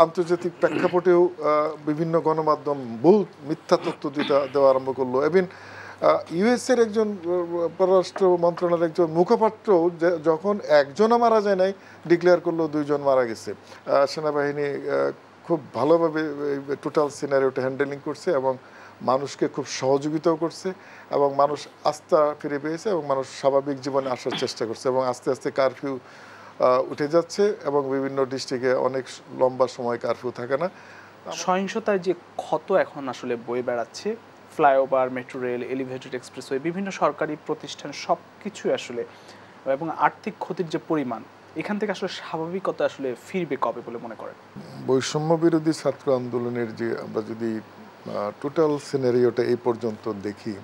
আন্তর্জাতিক প্রেক্ষাপটেও বিভিন্ন গণমাধ্যম ভুল মিথ্যা তথ্য দেওয়া আরম্ভ করলো। এবং ইউএসের একজন পররাষ্ট্র মন্ত্রণালয়ের একজন মুখপাত্র যখন একজনও মারা যায় নাই, ডিক্লেয়ার করলো 2 জন মারা গেছে। সেনাবাহিনী খুব ভালোভাবে টোটাল সিনারিওটা হ্যান্ডেলিং করছে এবং মানুষকে খুব সহযোগিতাও করছে এবং মানুষ আস্থা ফিরে পেয়েছে এবং মানুষ স্বাভাবিক জীবনে আসার চেষ্টা করছে এবং আস্তে আস্তে কারফিউ উঠে যাচ্ছে এবং বিভিন্ন ডিস্ট্রিক্টে অনেক লম্বা সময় কারফিউ থাকে না। সহিংসতার যে ক্ষত এখন আসলে বয়ে বেড়াচ্ছে, flyover, metro rail, elevated expressway, বিভিন্ন সরকারি প্রতিষ্ঠান সব কিছুই আসলে, এবং আর্থিক ক্ষতির যে পরিমাণ, এখান থেকে আসলে স্বাভাবিকতা আসলে ফিরবে কবে বলে মনে করেন? বৈষম্য বিরোধী ছাত্র আন্দোলনের যে আমরা যদি টোটাল সিনারিওটা এই পর্যন্ত দেখি,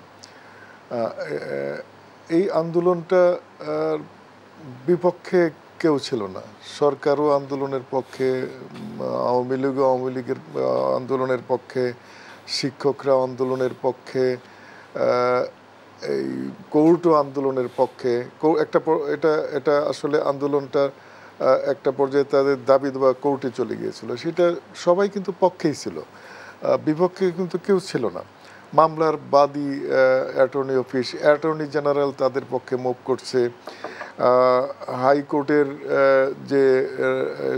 এই আন্দোলনটা বিপক্ষে কেউ ছিল না। সরকারও আন্দোলনের পক্ষে, আওয়ামী লীগের আন্দোলনের পক্ষে, শিক্ষকরা আন্দোলনের পক্ষে, এই কোর্টও আন্দোলনের পক্ষে। এটা আসলে আন্দোলনটা একটা পর্যায়ে তাদের দাবি দেওয়া কোর্টে চলে গিয়েছিল। সেটা সবাই কিন্তু পক্ষেই ছিল, বিপক্ষে কিন্তু কেউ ছিল না। মামলার বাদী অ্যাটর্নি জেনারেল তাদের পক্ষে মুভ করছে। হাইকোর্টের যে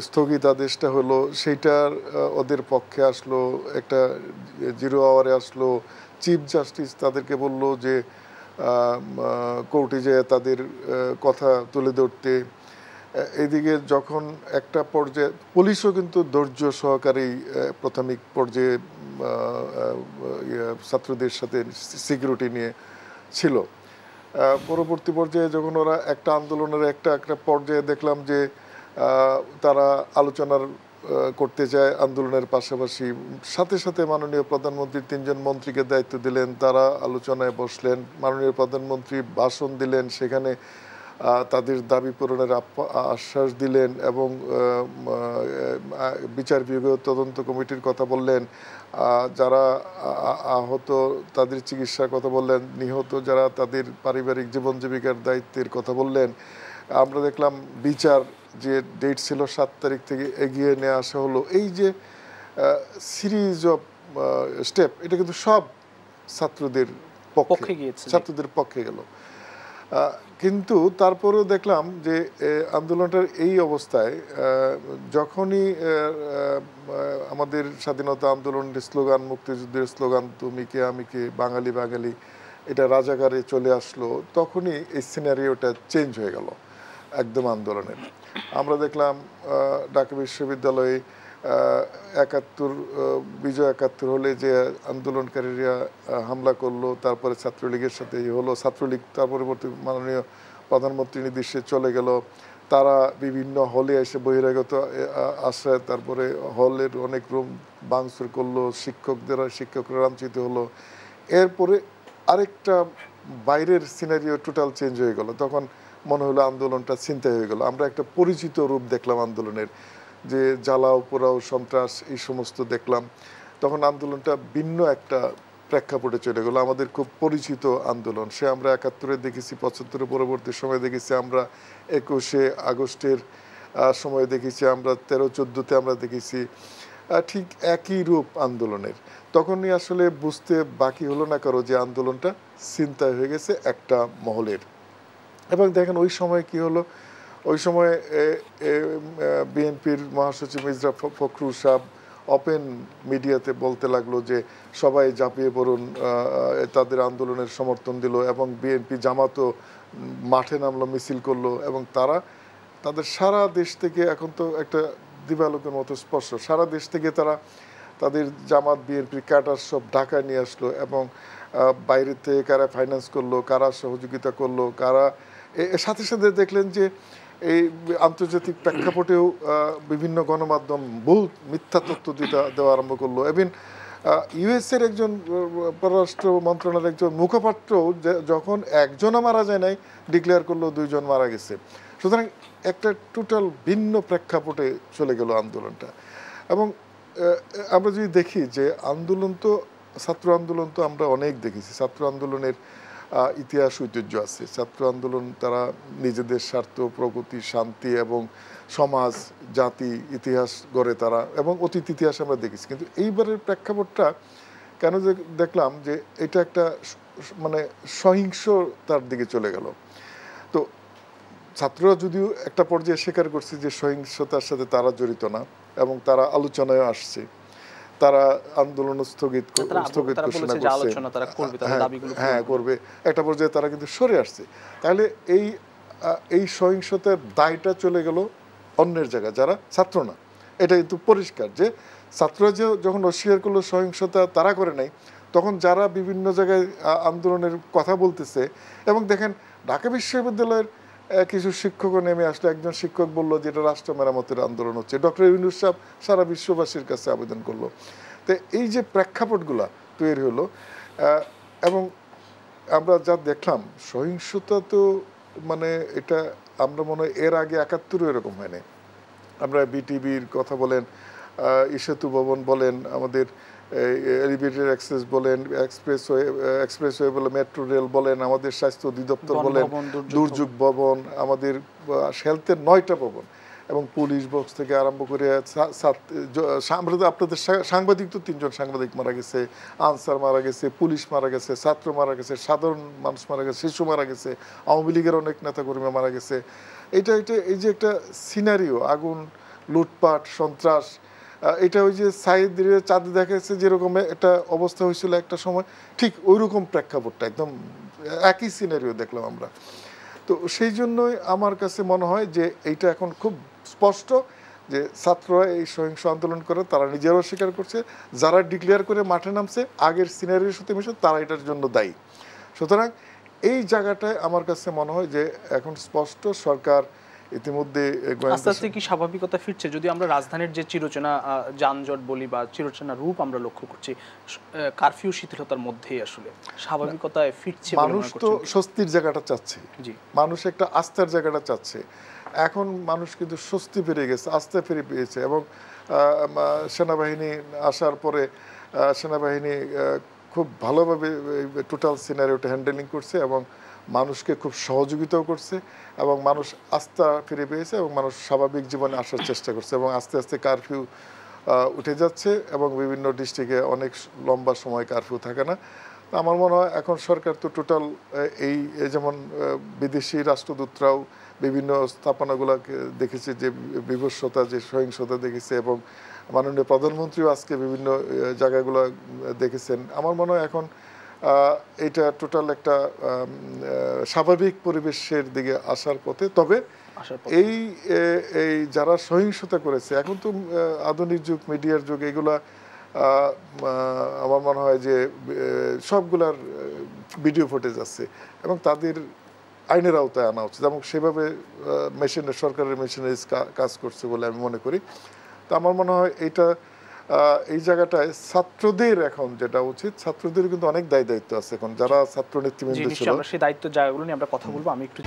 স্থগিতাদেশটা হলো সেইটার ওদের পক্ষে আসলো, একটা 0 আওয়ারে আসলো। চিফ জাস্টিস তাদেরকে বলল যে কোর্টে যেয়ে তাদের কথা তুলে ধরতে। এদিকে যখন একটা পর্যায়ে পুলিশও কিন্তু ধৈর্য সহকারেই প্রাথমিক পর্যায়ে ছাত্রদের সাথে সিকিউরিটি নিয়ে ছিল। পরবর্তী পর্যায়ে যখন ওরা একটা আন্দোলনের একটা পর্যায়ে দেখলাম যে তারা আলোচনার করতে চায় আন্দোলনের পাশাপাশি, সাথে সাথে মাননীয় প্রধানমন্ত্রী 3 জন মন্ত্রীকে দায়িত্ব দিলেন, তারা আলোচনায় বসলেন, মাননীয় প্রধানমন্ত্রী ভাষণ দিলেন, সেখানে তাদের দাবি পূরণের আশ্বাস দিলেন এবং বিচার বিভাগীয় তদন্ত কমিটির কথা বললেন, যারা আহত তাদের চিকিৎসার কথা বললেন, নিহত যারা তাদের পারিবারিক জীবন জীবিকার দায়িত্বের কথা বললেন। আমরা দেখলাম বিচার যে ডেট ছিল 7 তারিখ থেকে এগিয়ে নিয়ে আসা হলো। এই যে সিরিজ অফ স্টেপ, এটা কিন্তু সব ছাত্রদের পক্ষে গেল। কিন্তু তারপরেও দেখলাম যে আন্দোলনটার এই অবস্থায় যখনই আমাদের স্বাধীনতা আন্দোলনের স্লোগান, মুক্তিযুদ্ধের স্লোগান তুমি কে আমি কে, বাঙালি বাঙালি, এটা রাজাকারে চলে আসলো, তখনই এই সিনারিওটা চেঞ্জ হয়ে গেল একদম আন্দোলনের। আমরা দেখলাম ঢাকা বিশ্ববিদ্যালয়ে 71 বিজয় 71 হলে যে আন্দোলনকারীরা হামলা করলো, তারপরে ছাত্রলীগের সাথে হলো, ছাত্রলীগ তার পরবর্তী মাননীয় প্রধানমন্ত্রী নির্দেশে চলে গেল, তারা বিভিন্ন হলে এসে বহিরাগত আশ্রয়, তারপরে হলের অনেক রুম ভাঙচুর করলো, শিক্ষকরা লাঞ্ছিত হলো। এরপরে আরেকটা বাইরের সিনারিও টোটাল চেঞ্জ হয়ে গেল। তখন মনে হলো আন্দোলনটা ছিনতাই হয়ে গেল। আমরা একটা পরিচিত রূপ দেখলাম আন্দোলনের, যে জ্বালাও পোড়াও সন্ত্রাস এই সমস্ত দেখলাম। তখন আন্দোলনটা ভিন্ন একটা প্রেক্ষাপটে চলে গেল। আমাদের খুব পরিচিত আন্দোলন, সে আমরা 71-এ দেখেছি, 75-এর পরবর্তী সময় দেখেছি, আমরা 21শে আগস্টের সময় দেখেছি, আমরা 13-14-তে আমরা দেখেছি, ঠিক একই রূপ আন্দোলনের। তখনই আসলে বুঝতে বাকি হলো না কারো যে আন্দোলনটা ছিনতাই হয়ে গেছে একটা মহলের। এবং দেখেন ওই সময় কি হলো, ওই সময় বিএনপির মহাসচিব মির্জা ফখরুল সাহেব ওপেন মিডিয়াতে বলতে লাগলো যে সবাই ঝাঁপিয়ে পড়ুন, তাদের আন্দোলনের সমর্থন দিল এবং বিএনপি জামাতও মাঠে নামলো, মিছিল করলো এবং তাদের সারা দেশ থেকে, এখন তো একটা দিবালোকের মতো স্পর্শ, সারা দেশ থেকে তারা তাদের জামাত বিএনপির ক্যাডার সব ঢাকায় নিয়ে আসলো এবং বাইরের থেকে কারা ফাইন্যান্স করলো, কারা সহযোগিতা করলো, কারা এর সাথে সাথে দেখলেন যে এই আন্তর্জাতিক প্রেক্ষাপটেও বিভিন্ন গণমাধ্যম ভুল মিথ্যা তথ্য দেওয়া আরম্ভ করলো। এবং ইউএসের একজন পররাষ্ট্র মন্ত্রণালয়ের একজন মুখপাত্র যখন একজনও মারা যায় নাই, ডিক্লেয়ার করলো 2 জন মারা গেছে। সুতরাং একটা টোটাল ভিন্ন প্রেক্ষাপটে চলে গেল আন্দোলনটা। এবং আমরা যদি দেখি যে ছাত্র আন্দোলন তো আমরা অনেক দেখেছি। ছাত্র আন্দোলনের ইতিহাস ঐতিহ্য আছে। ছাত্র আন্দোলন তারা নিজেদের স্বার্থ, প্রগতি, শান্তি এবং সমাজ, জাতি, ইতিহাস গড়ে তারা, এবং অতীত ইতিহাস আমরা দেখেছি। কিন্তু এইবারের প্রেক্ষাপটটা কেন দেখলাম যে এটা একটা মানে সহিংসতার দিকে চলে গেল। তো ছাত্ররা যদিও একটা পর্যায়ে স্বীকার করছে যে সহিংসতার সাথে তারা জড়িত না, এবং তারা আলোচনায় আসছে, তারা আন্দোলন স্থগিত ঘোষণা করছে, হ্যাঁ করবে, একটা পর্যায়ে তারা কিন্তু সরে আসছে। তাহলে এই সহিংসতার দায়টা চলে গেল অন্যের জায়গায়, যারা ছাত্র না। এটা কিন্তু পরিষ্কার যে ছাত্ররা যখন অস্বীকার করলো সহিংসতা তারা করে নাই, তখন যারা বিভিন্ন জায়গায় আন্দোলনের কথা বলতেছে, এবং দেখেন ঢাকা বিশ্ববিদ্যালয়ের কিছু শিক্ষকও নেমে আসলে, একজন শিক্ষক বললো যে এটা রাষ্ট্র মেরামতের আন্দোলন হচ্ছে, ডক্টর ইউনূস সাহেব সারা বিশ্ববাসীর কাছে আবেদন করলো। তো এই যে প্রেক্ষাপটগুলা তৈরি হলো, এবং আমরা যা দেখলাম সহিংসতা, তো মানে এটা আমরা মনে হয় এর আগে ৭১ এরকম হয়নি। আমরা বিটিভির কথা বলেন, ইসেতু ভবন বলেন, আমাদের এলিভেটেড অ্যাক্সেস বলেন, এক্সপ্রেসওয়ে বলেন, মেট্রো রেল বলেন, আমাদের স্বাস্থ্য অধিদপ্তর বলেন, দুর্যোগ ভবন, আমাদের হেলথের ৯টা ভবন, এবং পুলিশ বক্স থেকে আরম্ভ করে আপনাদের সাংবাদিক, তো 3জন সাংবাদিক মারা গেছে, আনসার মারা গেছে, পুলিশ মারা গেছে, ছাত্র মারা গেছে, সাধারণ মানুষ মারা গেছে, শিশু মারা গেছে, আওয়ামী লীগের অনেক নেতাকর্মী মারা গেছে। এই যে একটা সিনারিও, আগুন, লুটপাট, সন্ত্রাস, এটা ওই যে সাইদের চাঁদে দেখা যাচ্ছে যেরকম একটা অবস্থা হয়েছিল একটা সময়, ঠিক ওই রকম প্রেক্ষাপটটা, একদম একই সিনারিও দেখলাম আমরা। তো সেই জন্যই আমার কাছে মনে হয় যে এইটা এখন খুব স্পষ্ট যে ছাত্ররা এই সহিংস আন্দোলন করে, তারা নিজেরাও স্বীকার করছে, যারা ডিক্লেয়ার করে মাঠে নামছে আগের সিনারিওর সাথে মিশে, তারা এটার জন্য দায়ী। সুতরাং এই জায়গাটায় আমার কাছে মনে হয় যে এখন স্পষ্ট সরকার ইতিমধ্যে আস্তে আস্তে কি স্বাভাবিকতা ফিরছে। যদি আমরা রাজধানীর যে চিরচেনা যানজট বলি বা চিরচেনা রূপ আমরা লক্ষ্য করছি, কারফিউ শিথিলতার মধ্যেই আসলে স্বাভাবিকতায় ফিরছে। মানুষ তো স্বস্তির জায়গাটা চাচ্ছে, মানুষ একটা আস্থার জায়গাটা চাচ্ছে। এখন মানুষ কিন্তু স্বস্তি ফিরে গেছে, আস্থা ফিরে পেয়েছে, এবং সেনাবাহিনী আসার পরে সেনাবাহিনী খুব ভালোভাবে টোটাল সিনারিওটা হ্যান্ডেলিং করছে, এবং মানুষকে খুব সহযোগিতাও করছে, এবং মানুষ আস্থা ফিরে পেয়েছে, এবং মানুষ স্বাভাবিক জীবনে আসার চেষ্টা করছে, এবং আস্তে আস্তে কারফিউ উঠে যাচ্ছে, এবং বিভিন্ন ডিস্ট্রিক্টে অনেক লম্বা সময় কারফিউ থাকে না। আমার মনে হয় এখন সরকার তো টোটাল এই যেমন বিদেশি রাষ্ট্রদূতরাও বিভিন্ন স্থাপনাগুলোকে দেখেছে যে বিভৎসতা, যে সহিংসতা দেখেছে, এবং মাননীয় প্রধানমন্ত্রীও আজকে বিভিন্ন জায়গাগুলো দেখেছেন। আমার মনে হয় এখন এটা টোটাল একটা স্বাভাবিক পরিবেশের দিকে আসার পথে। তবে এই যারা সহিংসতা করেছে, এখন তো আধুনিক যুগ, মিডিয়ার যুগ, এগুলা আমার মনে হয় যে সবগুলার ভিডিও ফুটেজ আছে, এবং তাদের আইনের আওতায় আনা উচিত, এবং সেভাবে সরকারের মেশিনারিজ কাজ করছে বলে আমি মনে করি। তো আমার মনে হয় এই জায়গাটায় ছাত্রদের এখন যেটা উচিত, ছাত্রদের কিন্তু অনেক দায়িত্ব আছে এখন, যারা ছাত্র নেতৃবৃন্দ ছিল, সেই দায়িত্ব জায়গাগুলো নিয়ে আমরা কথা বলবো। আমি একটু